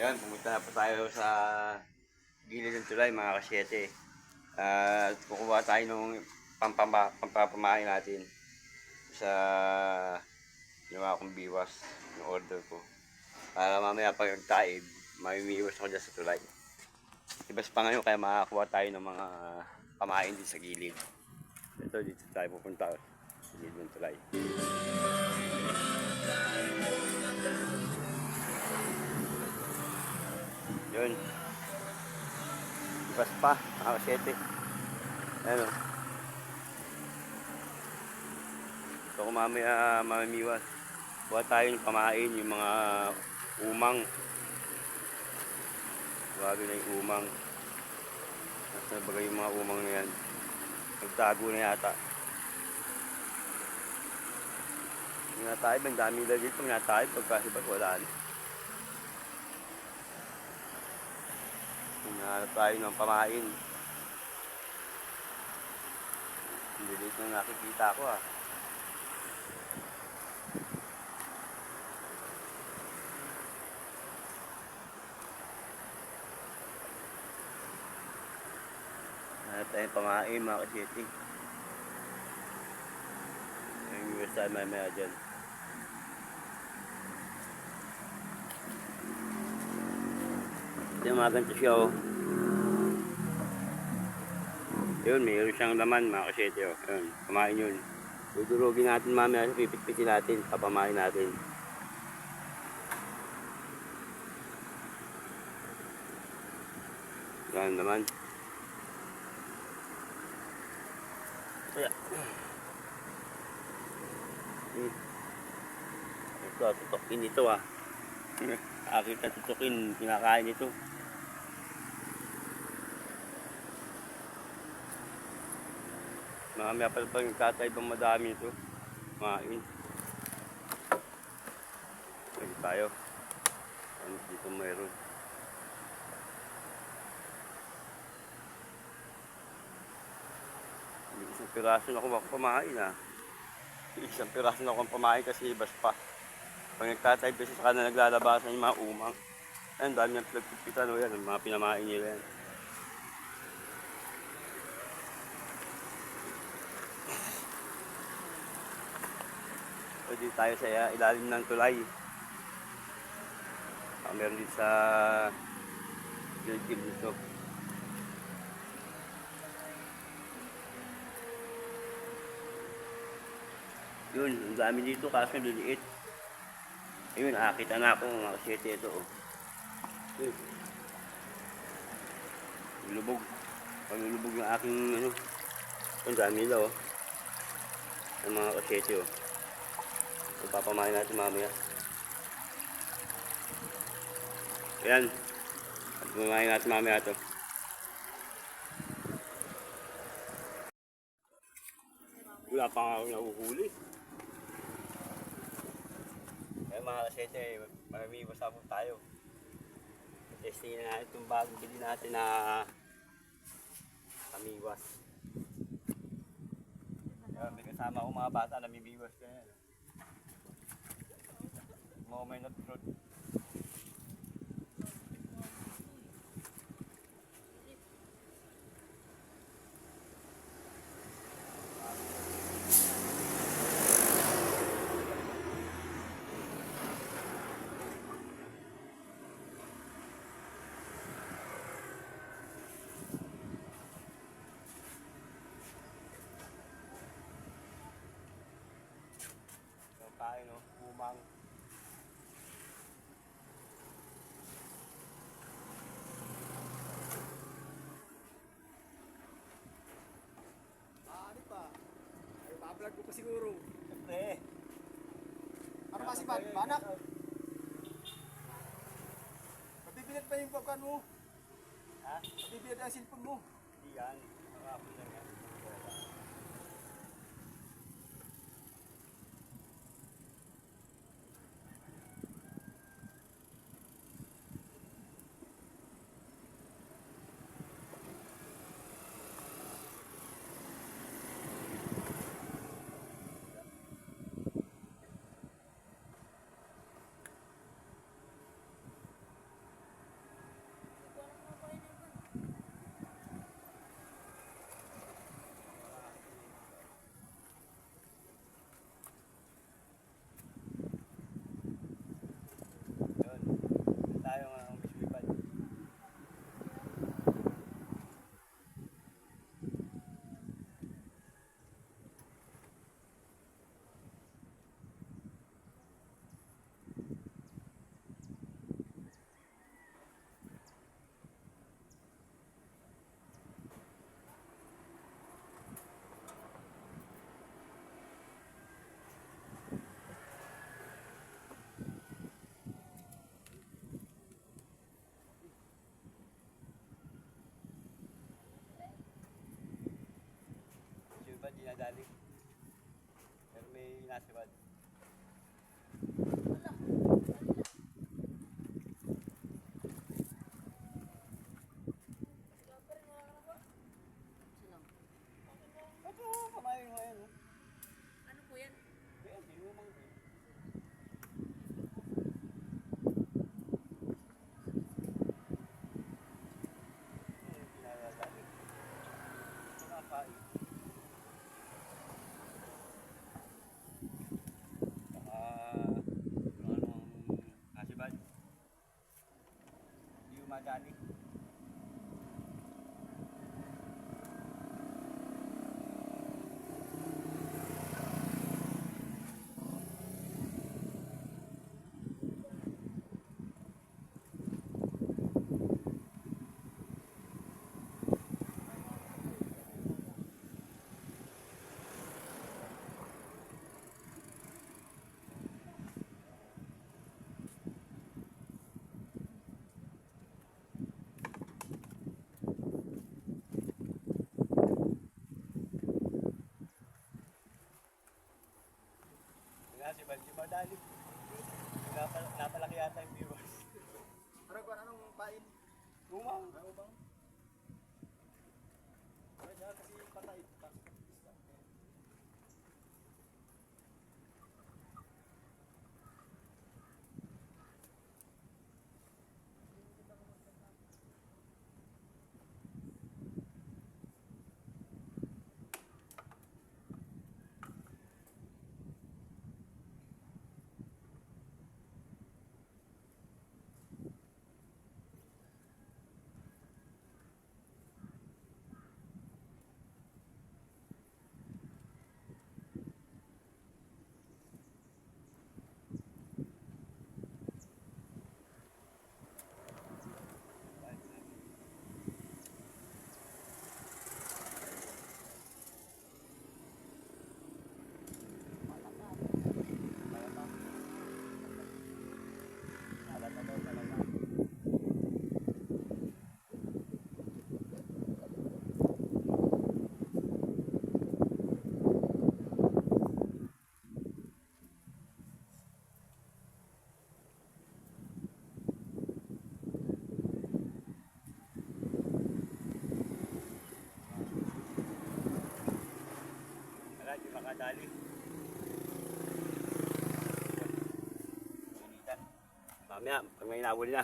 Ayan, pumunta na po tayo sa gilid ng tulay mga kasyete. At kukuha tayo ng pampapamain natin sa ginawa kong biwas ng order ko. Para mamaya pag nagtaib, mamimiwas ako dyan sa tulay. Ibas pa ngayon kaya makakuha tayo ng mga pamain din sa gilid. Ito, dito tayo pupunta sa gilid ng tulay. Yun. Ibas pa, mga kasyete. Ayan o. So kung mamaya mamimiwas, buha tayo ng pamain, yung mga umang. Bago na yung umang. Nasa bagay yung mga umang na yan. Nagtago na yata. Yung natayib, ang dami na dito. Yung natayib, pagkasibat, wala na. Hinahanap tayo ng pamain. Hindi dito na nakikita ko ah. Hanap tayong pamain mga kasyete. Yung US tayo maya dyan. Ito yung mga ganito siya oh. Yun, mayroon siyang laman mga kasyete oh. Yun, pamain yun. Dudurugin natin mamaya, pipit-pitin natin, papamain natin. Yan naman. Kaya. Ito, tutukin ito ah. Akit na tutukin, kinakain ito. Mamaya pala pag nagtataybang madami ito. Kumain. Pwede tayo. Ano dito mayroon. Isang piraso na ako pamain ah. Isang piraso na akong pamain kasi ibas pa. Pag nagtatayb kasi saka na naglalabasan yung mga umang. Ayun, dami niyang pinagpipitan o yan. Mga pinamain nila yan. Pwede tayo sa ilalim ng tulay. Meron din sa gilid nito. Yun, ang dami dito kaso liliit. Ayun, nakakita na ako mga kasyete ito oh. Yun. Lubog. Paglulubog ng aking ano. Ang dami nila oh. Ang mga kasyete oh. Papamain natin mamaya. Ayan. At pamain natin mamaya ito. Wala pa nga ako nahuhuli. Ayan mga kasyete, mamimiwas po tayo. Testing na natin itong bagong bili natin na pamiwas. Ayan, may kasama akong mga bata na mimiwas ka yan. Mga may nag-fruit. Tayo no, umang. Ano pa? Ay, pa-vlog ko pa siguro. Siyempre. Ano ba si Banak? Mabibilad pa yung pagkan mo. Ha? Mabibilad ang cellphone mo. Hindi yan. Nakapon lang yan. makadali. Si Baldi madali. Napalaki yata yung viewers. Anong pain? Umang. Ano bang? Kaya kasi patay. Di makadali. Mamaya, pag may nabuli na.